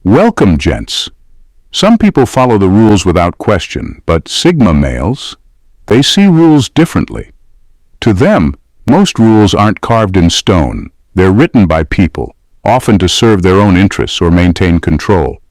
Welcome, gents. Some people follow the rules without question, but Sigma males, they see rules differently. To them, most rules aren't carved in stone. They're written by people, often to serve their own interests or maintain control.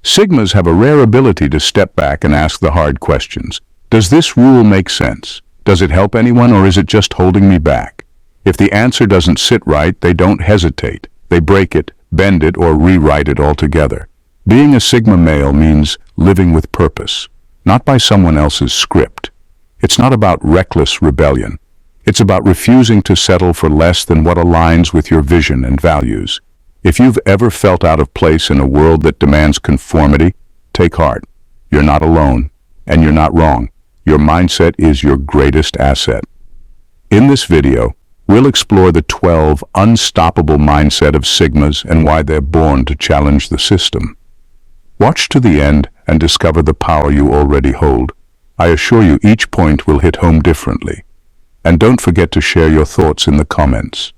Sigmas have a rare ability to step back and ask the hard questions. Does this rule make sense? Does it help anyone, or is it just holding me back? If the answer doesn't sit right, they don't hesitate. They break it, bend it, or rewrite it altogether. Being a Sigma male means living with purpose, not by someone else's script. It's not about reckless rebellion. It's about refusing to settle for less than what aligns with your vision and values. If you've ever felt out of place in a world that demands conformity, take heart. You're not alone, and you're not wrong. Your mindset is your greatest asset. In this video, we'll explore the 12 unstoppable mindset of Sigmas and why they're born to challenge the system. Watch to the end and discover the power you already hold. I assure you each point will hit home differently. And don't forget to share your thoughts in the comments.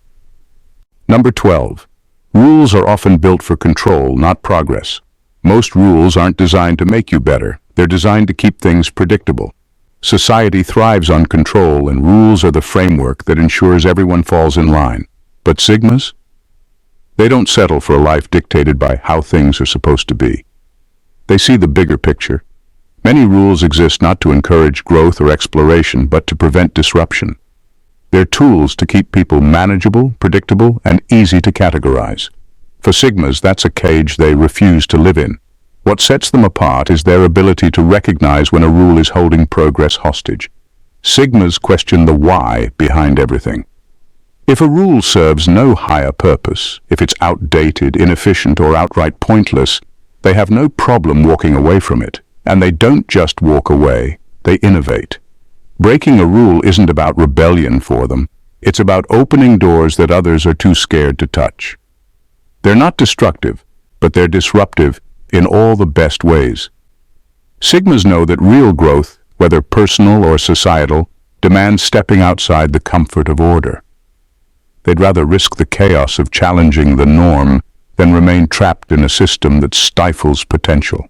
Number 12. Rules are often built for control, not progress. Most rules aren't designed to make you better. They're designed to keep things predictable. Society thrives on control, and rules are the framework that ensures everyone falls in line. But Sigmas? They don't settle for a life dictated by how things are supposed to be. They see the bigger picture. Many rules exist not to encourage growth or exploration, but to prevent disruption. They're tools to keep people manageable, predictable, and easy to categorize. For Sigmas, that's a cage they refuse to live in. What sets them apart is their ability to recognize when a rule is holding progress hostage. Sigmas question the why behind everything. If a rule serves no higher purpose, if it's outdated, inefficient, or outright pointless, they have no problem walking away from it. And they don't just walk away, they innovate. Breaking a rule isn't about rebellion for them. It's about opening doors that others are too scared to touch. They're not destructive, but they're disruptive in all the best ways. Sigmas know that real growth, whether personal or societal, demands stepping outside the comfort of order. They'd rather risk the chaos of challenging the norm than remain trapped in a system that stifles potential.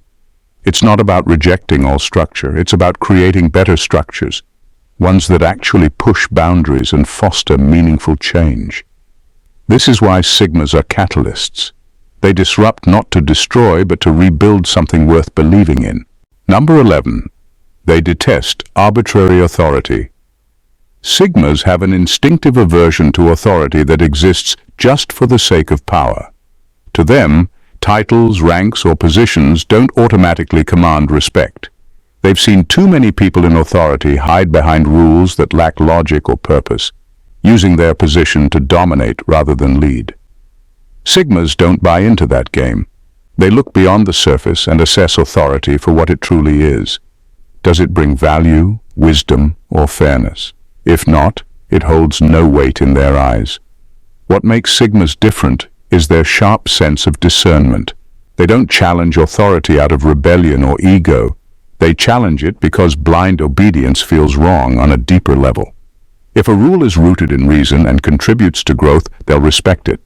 It's not about rejecting all structure. It's about creating better structures, ones that actually push boundaries and foster meaningful change. This is why Sigmas are catalysts. They disrupt not to destroy, but to rebuild something worth believing in. Number 11. They detest arbitrary authority. Sigmas have an instinctive aversion to authority that exists just for the sake of power. To them, titles, ranks, or positions don't automatically command respect. They've seen too many people in authority hide behind rules that lack logic or purpose, using their position to dominate rather than lead. Sigmas don't buy into that game. They look beyond the surface and assess authority for what it truly is. Does it bring value, wisdom, or fairness? If not, it holds no weight in their eyes. What makes Sigmas different is their sharp sense of discernment. They don't challenge authority out of rebellion or ego. They challenge it because blind obedience feels wrong on a deeper level. If a rule is rooted in reason and contributes to growth, they'll respect it.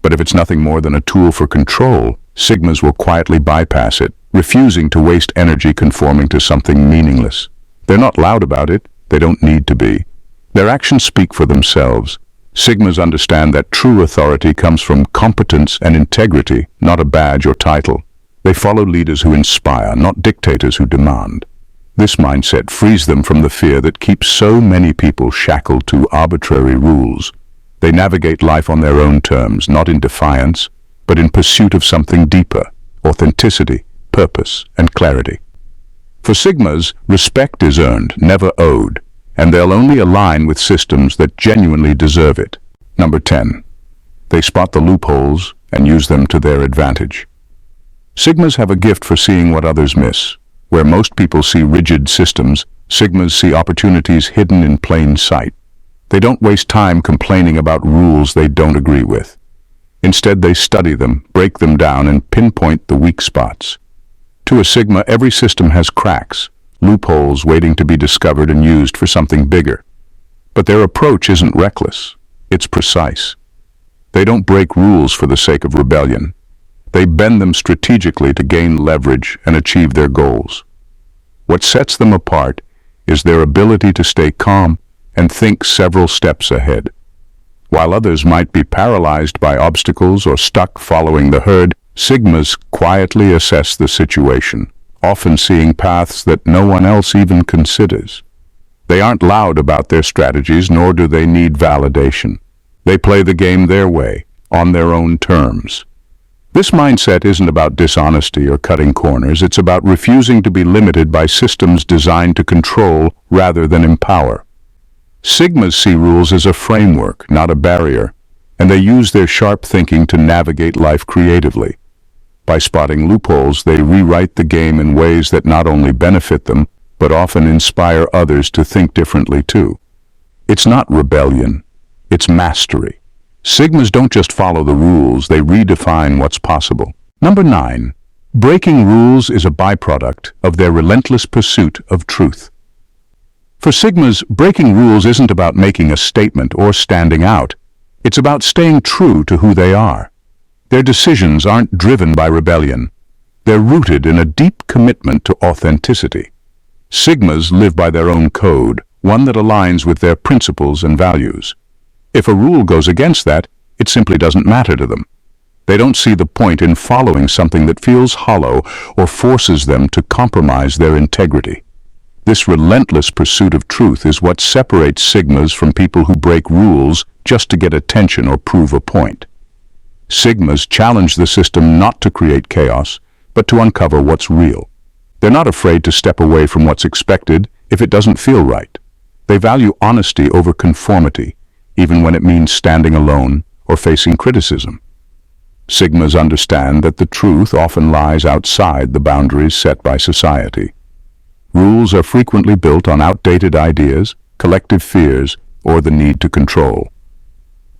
But if it's nothing more than a tool for control, Sigmas will quietly bypass it, refusing to waste energy conforming to something meaningless. They're not loud about it. They don't need to be. Their actions speak for themselves. Sigmas understand that true authority comes from competence and integrity, not a badge or title. They follow leaders who inspire, not dictators who demand. This mindset frees them from the fear that keeps so many people shackled to arbitrary rules. They navigate life on their own terms, not in defiance, but in pursuit of something deeper: authenticity, purpose, and clarity. For Sigmas, respect is earned, never owed, and they'll only align with systems that genuinely deserve it. Number 10. They spot the loopholes and use them to their advantage. Sigmas have a gift for seeing what others miss. Where most people see rigid systems, Sigmas see opportunities hidden in plain sight. They don't waste time complaining about rules they don't agree with. Instead, they study them, break them down, and pinpoint the weak spots. To a Sigma, every system has cracks, loopholes waiting to be discovered and used for something bigger. But their approach isn't reckless. It's precise. They don't break rules for the sake of rebellion. They bend them strategically to gain leverage and achieve their goals. What sets them apart is their ability to stay calm and think several steps ahead. While others might be paralyzed by obstacles or stuck following the herd, Sigmas quietly assess the situation, often seeing paths that no one else even considers. They aren't loud about their strategies, nor do they need validation. They play the game their way, on their own terms. This mindset isn't about dishonesty or cutting corners. It's about refusing to be limited by systems designed to control rather than empower. Sigmas see rules as a framework, not a barrier, and they use their sharp thinking to navigate life creatively. By spotting loopholes, they rewrite the game in ways that not only benefit them, but often inspire others to think differently too. It's not rebellion, it's mastery. Sigmas don't just follow the rules, they redefine what's possible. Number 9. Breaking rules is a byproduct of their relentless pursuit of truth. For Sigmas, breaking rules isn't about making a statement or standing out. It's about staying true to who they are. Their decisions aren't driven by rebellion. They're rooted in a deep commitment to authenticity. Sigmas live by their own code, one that aligns with their principles and values. If a rule goes against that, it simply doesn't matter to them. They don't see the point in following something that feels hollow or forces them to compromise their integrity. This relentless pursuit of truth is what separates Sigmas from people who break rules just to get attention or prove a point. Sigmas challenge the system not to create chaos, but to uncover what's real. They're not afraid to step away from what's expected if it doesn't feel right. They value honesty over conformity, even when it means standing alone or facing criticism. Sigmas understand that the truth often lies outside the boundaries set by society. Rules are frequently built on outdated ideas, collective fears, or the need to control.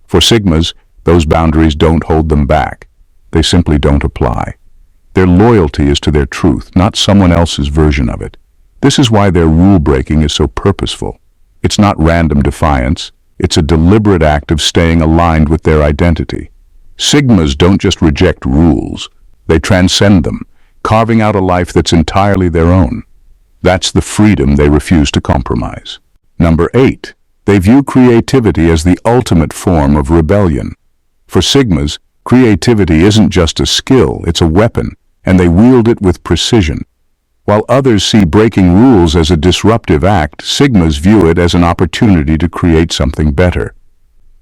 For Sigmas, those boundaries don't hold them back. They simply don't apply. Their loyalty is to their truth, not someone else's version of it. This is why their rule-breaking is so purposeful. It's not random defiance. It's a deliberate act of staying aligned with their identity. Sigmas don't just reject rules. They transcend them, carving out a life that's entirely their own. That's the freedom they refuse to compromise. Number 8. They view creativity as the ultimate form of rebellion. For Sigmas, creativity isn't just a skill, it's a weapon, and they wield it with precision. While others see breaking rules as a disruptive act, Sigmas view it as an opportunity to create something better.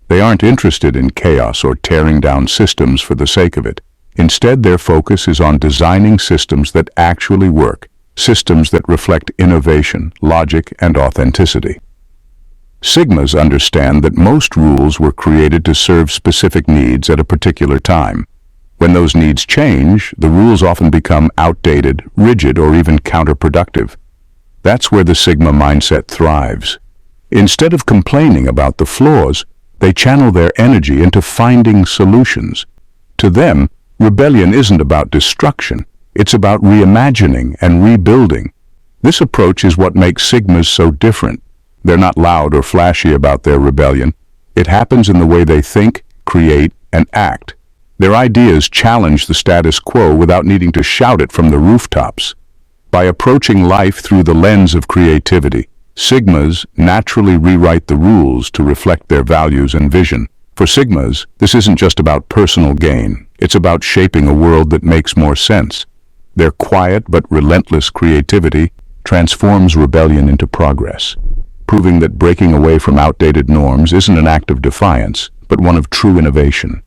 They aren't interested in chaos or tearing down systems for the sake of it. Instead, their focus is on designing systems that actually work, systems that reflect innovation, logic, and authenticity. Sigmas understand that most rules were created to serve specific needs at a particular time. When those needs change, the rules often become outdated, rigid, or even counterproductive. That's where the Sigma mindset thrives. Instead of complaining about the flaws, they channel their energy into finding solutions. To them, rebellion isn't about destruction. It's about reimagining and rebuilding. This approach is what makes Sigmas so different. They're not loud or flashy about their rebellion. It happens in the way they think, create, and act. Their ideas challenge the status quo without needing to shout it from the rooftops. By approaching life through the lens of creativity, Sigmas naturally rewrite the rules to reflect their values and vision. For Sigmas, this isn't just about personal gain. It's about shaping a world that makes more sense. Their quiet but relentless creativity transforms rebellion into progress, proving that breaking away from outdated norms isn't an act of defiance, but one of true innovation.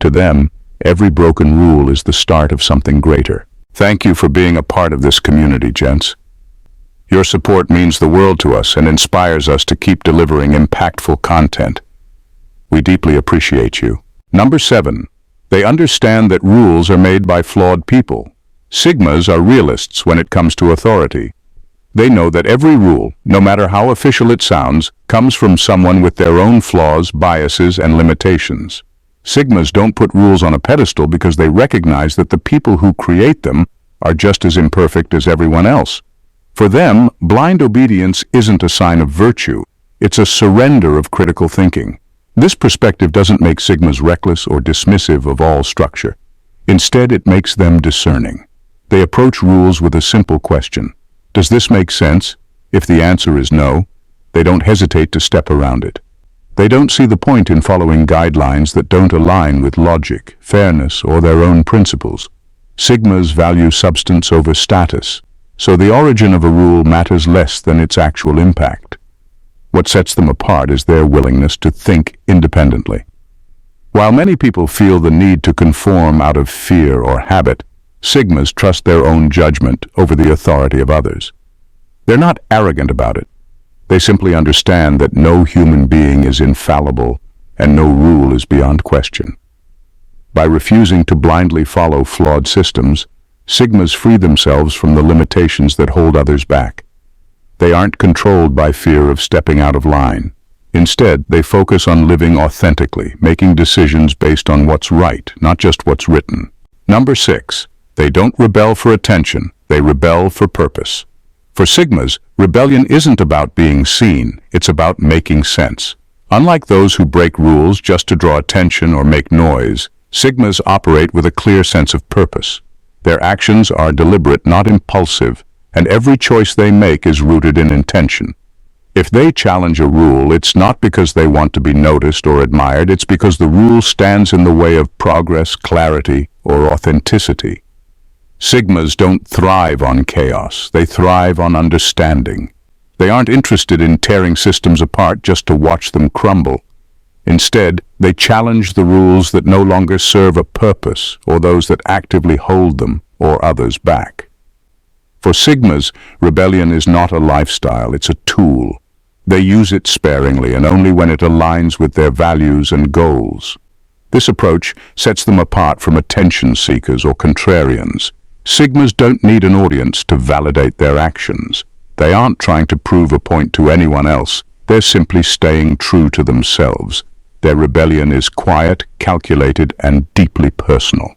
To them, every broken rule is the start of something greater. Thank you for being a part of this community, gents. Your support means the world to us and inspires us to keep delivering impactful content. We deeply appreciate you. Number 7. They understand that rules are made by flawed people. Sigmas are realists when it comes to authority. They know that every rule, no matter how official it sounds, comes from someone with their own flaws, biases, and limitations. Sigmas don't put rules on a pedestal because they recognize that the people who create them are just as imperfect as everyone else. For them, blind obedience isn't a sign of virtue. It's a surrender of critical thinking. This perspective doesn't make Sigmas reckless or dismissive of all structure. Instead, it makes them discerning. They approach rules with a simple question. Does this make sense? If the answer is no, they don't hesitate to step around it. They don't see the point in following guidelines that don't align with logic, fairness, or their own principles. Sigmas value substance over status, so the origin of a rule matters less than its actual impact. What sets them apart is their willingness to think independently. While many people feel the need to conform out of fear or habit, Sigmas trust their own judgment over the authority of others. They're not arrogant about it. They simply understand that no human being is infallible and no rule is beyond question. By refusing to blindly follow flawed systems, Sigmas free themselves from the limitations that hold others back. They aren't controlled by fear of stepping out of line. Instead, they focus on living authentically, making decisions based on what's right, not just what's written. Number 6. They don't rebel for attention, they rebel for purpose. For Sigmas, rebellion isn't about being seen, it's about making sense. Unlike those who break rules just to draw attention or make noise, Sigmas operate with a clear sense of purpose. Their actions are deliberate, not impulsive, and every choice they make is rooted in intention. If they challenge a rule, it's not because they want to be noticed or admired, it's because the rule stands in the way of progress, clarity, or authenticity. Sigmas don't thrive on chaos, they thrive on understanding. They aren't interested in tearing systems apart just to watch them crumble. Instead, they challenge the rules that no longer serve a purpose or those that actively hold them or others back. For Sigmas, rebellion is not a lifestyle, it's a tool. They use it sparingly and only when it aligns with their values and goals. This approach sets them apart from attention seekers or contrarians. Sigmas don't need an audience to validate their actions. They aren't trying to prove a point to anyone else. They're simply staying true to themselves. Their rebellion is quiet, calculated, and deeply personal.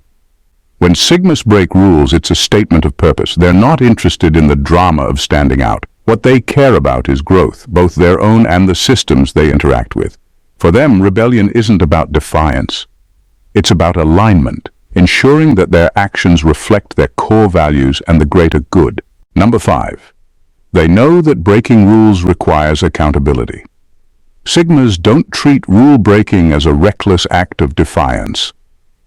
When Sigmas break rules, it's a statement of purpose. They're not interested in the drama of standing out. What they care about is growth, both their own and the systems they interact with. For them, rebellion isn't about defiance. It's about alignment, ensuring that their actions reflect their core values and the greater good. Number 5. They know that breaking rules requires accountability. Sigmas don't treat rule-breaking as a reckless act of defiance.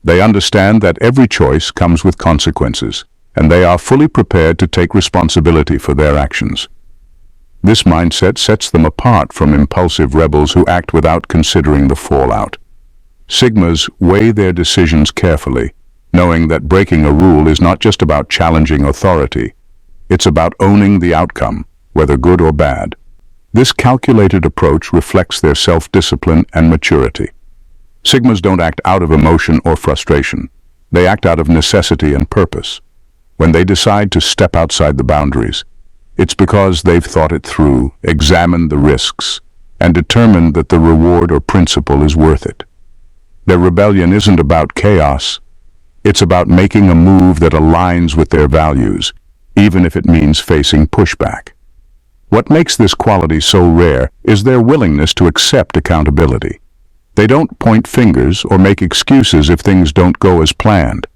They understand that every choice comes with consequences, and they are fully prepared to take responsibility for their actions. This mindset sets them apart from impulsive rebels who act without considering the fallout. Sigmas weigh their decisions carefully, knowing that breaking a rule is not just about challenging authority. It's about owning the outcome, whether good or bad. This calculated approach reflects their self-discipline and maturity. Sigmas don't act out of emotion or frustration. They act out of necessity and purpose. When they decide to step outside the boundaries, it's because they've thought it through, examined the risks, and determined that the reward or principle is worth it. Their rebellion isn't about chaos. It's about making a move that aligns with their values, even if it means facing pushback. What makes this quality so rare is their willingness to accept accountability. They don't point fingers or make excuses if things don't go as planned.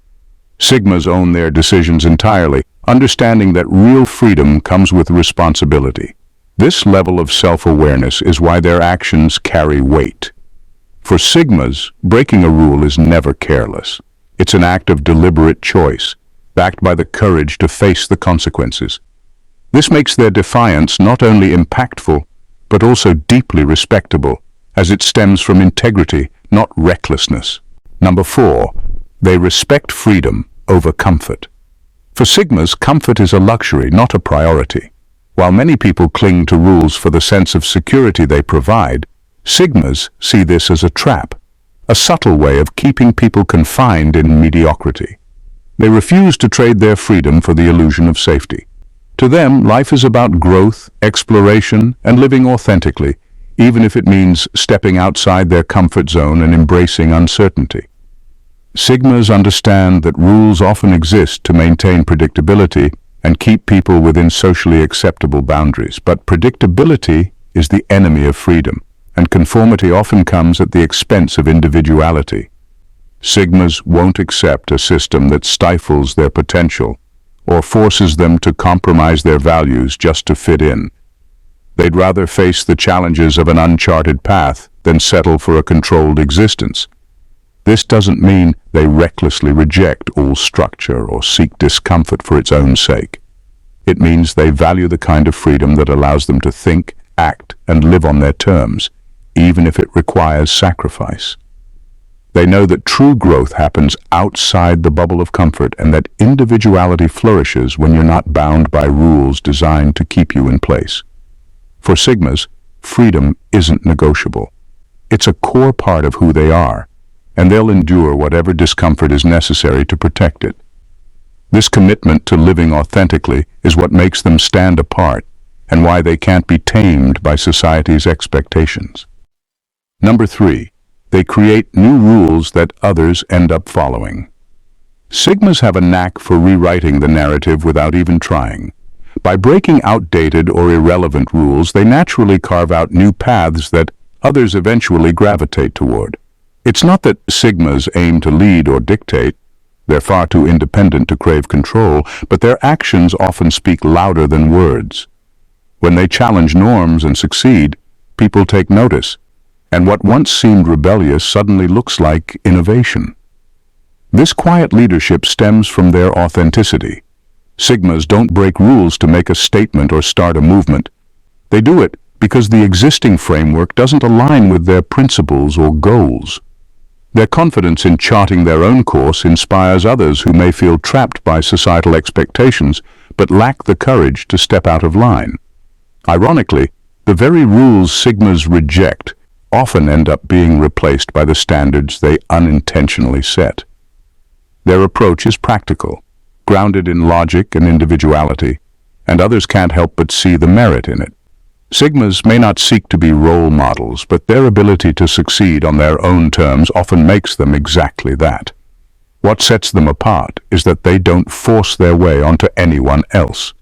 Sigmas own their decisions entirely, understanding that real freedom comes with responsibility. This level of self-awareness is why their actions carry weight. For Sigmas, breaking a rule is never careless. It's an act of deliberate choice, backed by the courage to face the consequences. This makes their defiance not only impactful, but also deeply respectable, as it stems from integrity, not recklessness. Number 4, they respect freedom over comfort. For Sigmas, comfort is a luxury, not a priority. While many people cling to rules for the sense of security they provide, Sigmas see this as a trap, a subtle way of keeping people confined in mediocrity. They refuse to trade their freedom for the illusion of safety. To them, life is about growth, exploration, and living authentically, even if it means stepping outside their comfort zone and embracing uncertainty. Sigmas understand that rules often exist to maintain predictability and keep people within socially acceptable boundaries, but predictability is the enemy of freedom, and conformity often comes at the expense of individuality. Sigmas won't accept a system that stifles their potential or forces them to compromise their values just to fit in. They'd rather face the challenges of an uncharted path than settle for a controlled existence. This doesn't mean they recklessly reject all structure or seek discomfort for its own sake. It means they value the kind of freedom that allows them to think, act, and live on their terms, even if it requires sacrifice. They know that true growth happens outside the bubble of comfort and that individuality flourishes when you're not bound by rules designed to keep you in place. For Sigmas, freedom isn't negotiable. It's a core part of who they are, and they'll endure whatever discomfort is necessary to protect it. This commitment to living authentically is what makes them stand apart and why they can't be tamed by society's expectations. Number 3. They create new rules that others end up following. Sigmas have a knack for rewriting the narrative without even trying. By breaking outdated or irrelevant rules, they naturally carve out new paths that others eventually gravitate toward. It's not that Sigmas aim to lead or dictate. They're far too independent to crave control, but their actions often speak louder than words. When they challenge norms and succeed, people take notice, and what once seemed rebellious suddenly looks like innovation. This quiet leadership stems from their authenticity. Sigmas don't break rules to make a statement or start a movement. They do it because the existing framework doesn't align with their principles or goals. Their confidence in charting their own course inspires others who may feel trapped by societal expectations but lack the courage to step out of line. Ironically, the very rules Sigmas reject often end up being replaced by the standards they unintentionally set. Their approach is practical, grounded in logic and individuality, and others can't help but see the merit in it. Sigmas may not seek to be role models, but their ability to succeed on their own terms often makes them exactly that. What sets them apart is that they don't force their way onto anyone else.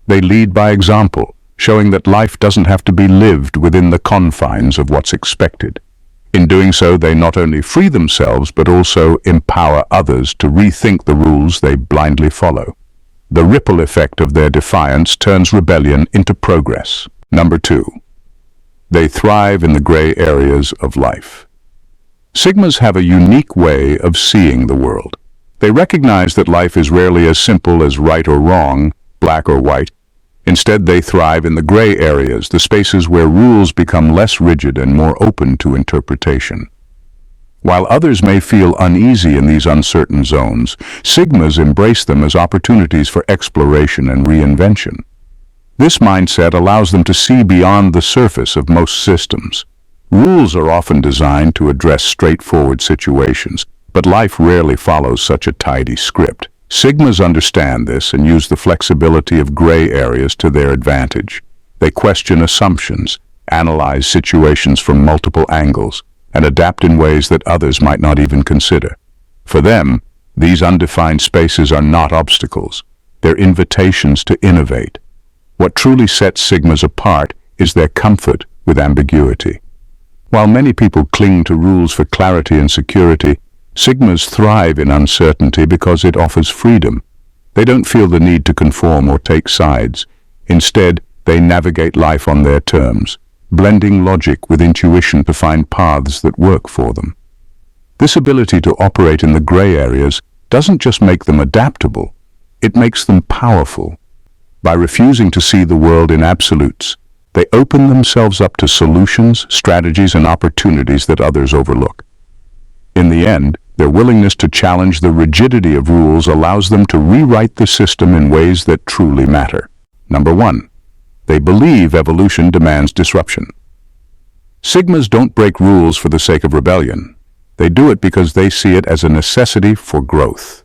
They lead by example, showing that life doesn't have to be lived within the confines of what's expected. In doing so, they not only free themselves, but also empower others to rethink the rules they blindly follow. The ripple effect of their defiance turns rebellion into progress. Number 2. They thrive in the gray areas of life. Sigmas have a unique way of seeing the world. They recognize that life is rarely as simple as right or wrong, black or white. Instead, they thrive in the gray areas, the spaces where rules become less rigid and more open to interpretation. While others may feel uneasy in these uncertain zones, Sigmas embrace them as opportunities for exploration and reinvention. This mindset allows them to see beyond the surface of most systems. Rules are often designed to address straightforward situations, but life rarely follows such a tidy script. Sigmas understand this and use the flexibility of gray areas to their advantage. They question assumptions, analyze situations from multiple angles, and adapt in ways that others might not even consider. For them, these undefined spaces are not obstacles. They're invitations to innovate. What truly sets Sigmas apart is their comfort with ambiguity. While many people cling to rules for clarity and security, Sigmas thrive in uncertainty because it offers freedom. They don't feel the need to conform or take sides. Instead, they navigate life on their terms, blending logic with intuition to find paths that work for them. This ability to operate in the gray areas doesn't just make them adaptable, it makes them powerful. By refusing to see the world in absolutes, they open themselves up to solutions, strategies, and opportunities that others overlook. In the end, their willingness to challenge the rigidity of rules allows them to rewrite the system in ways that truly matter. Number 1. They believe evolution demands disruption. Sigmas don't break rules for the sake of rebellion. They do it because they see it as a necessity for growth.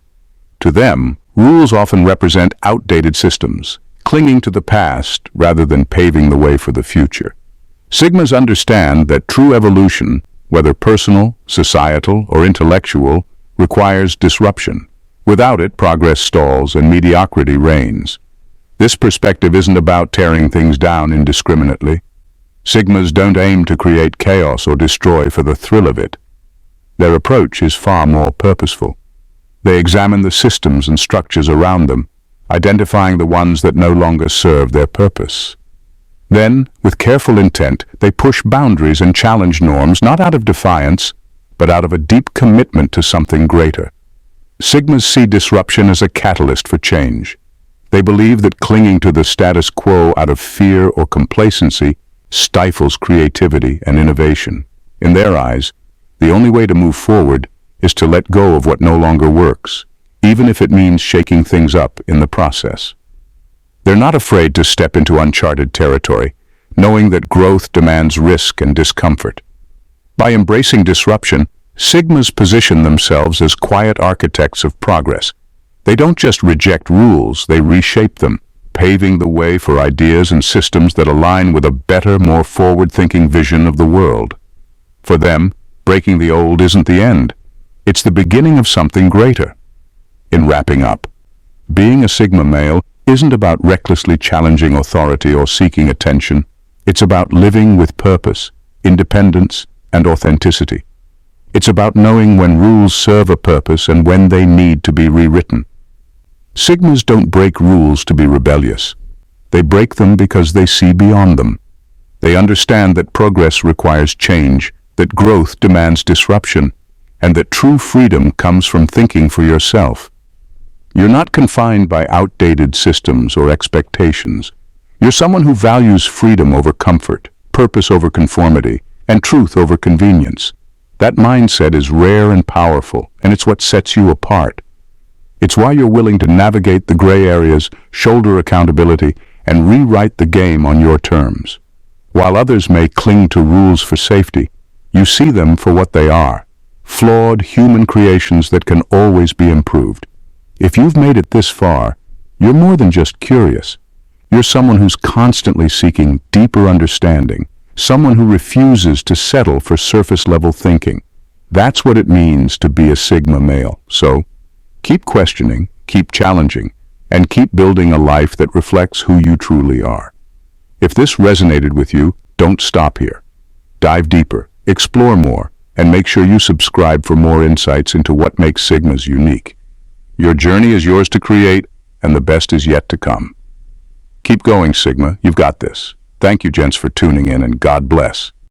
To them, rules often represent outdated systems, clinging to the past rather than paving the way for the future. Sigmas understand that true evolution, whether personal, societal, or intellectual, requires disruption. Without it, progress stalls and mediocrity reigns. This perspective isn't about tearing things down indiscriminately. Sigmas don't aim to create chaos or destroy for the thrill of it. Their approach is far more purposeful. They examine the systems and structures around them, identifying the ones that no longer serve their purpose. Then, with careful intent, they push boundaries and challenge norms not out of defiance, but out of a deep commitment to something greater. Sigmas see disruption as a catalyst for change. They believe that clinging to the status quo out of fear or complacency stifles creativity and innovation. In their eyes, the only way to move forward is to let go of what no longer works, even if it means shaking things up in the process. They're not afraid to step into uncharted territory, knowing that growth demands risk and discomfort. By embracing disruption, Sigmas position themselves as quiet architects of progress. They don't just reject rules, they reshape them, paving the way for ideas and systems that align with a better, more forward-thinking vision of the world. For them, breaking the old isn't the end. It's the beginning of something greater. In wrapping up, being a Sigma male isn't about recklessly challenging authority or seeking attention. It's about living with purpose, independence, and authenticity. It's about knowing when rules serve a purpose and when they need to be rewritten. Sigmas don't break rules to be rebellious. They break them because they see beyond them. They understand that progress requires change, that growth demands disruption, and that true freedom comes from thinking for yourself. You're not confined by outdated systems or expectations. You're someone who values freedom over comfort, purpose over conformity, and truth over convenience. That mindset is rare and powerful, and it's what sets you apart. It's why you're willing to navigate the gray areas, shoulder accountability, and rewrite the game on your terms. While others may cling to rules for safety, you see them for what they are, flawed human creations that can always be improved. If you've made it this far, you're more than just curious. You're someone who's constantly seeking deeper understanding, someone who refuses to settle for surface-level thinking. That's what it means to be a Sigma male. So, keep questioning, keep challenging, and keep building a life that reflects who you truly are. If this resonated with you, don't stop here. Dive deeper, explore more, and make sure you subscribe for more insights into what makes Sigmas unique. Your journey is yours to create, and the best is yet to come. Keep going, Sigma. You've got this. Thank you, gents, for tuning in, and God bless.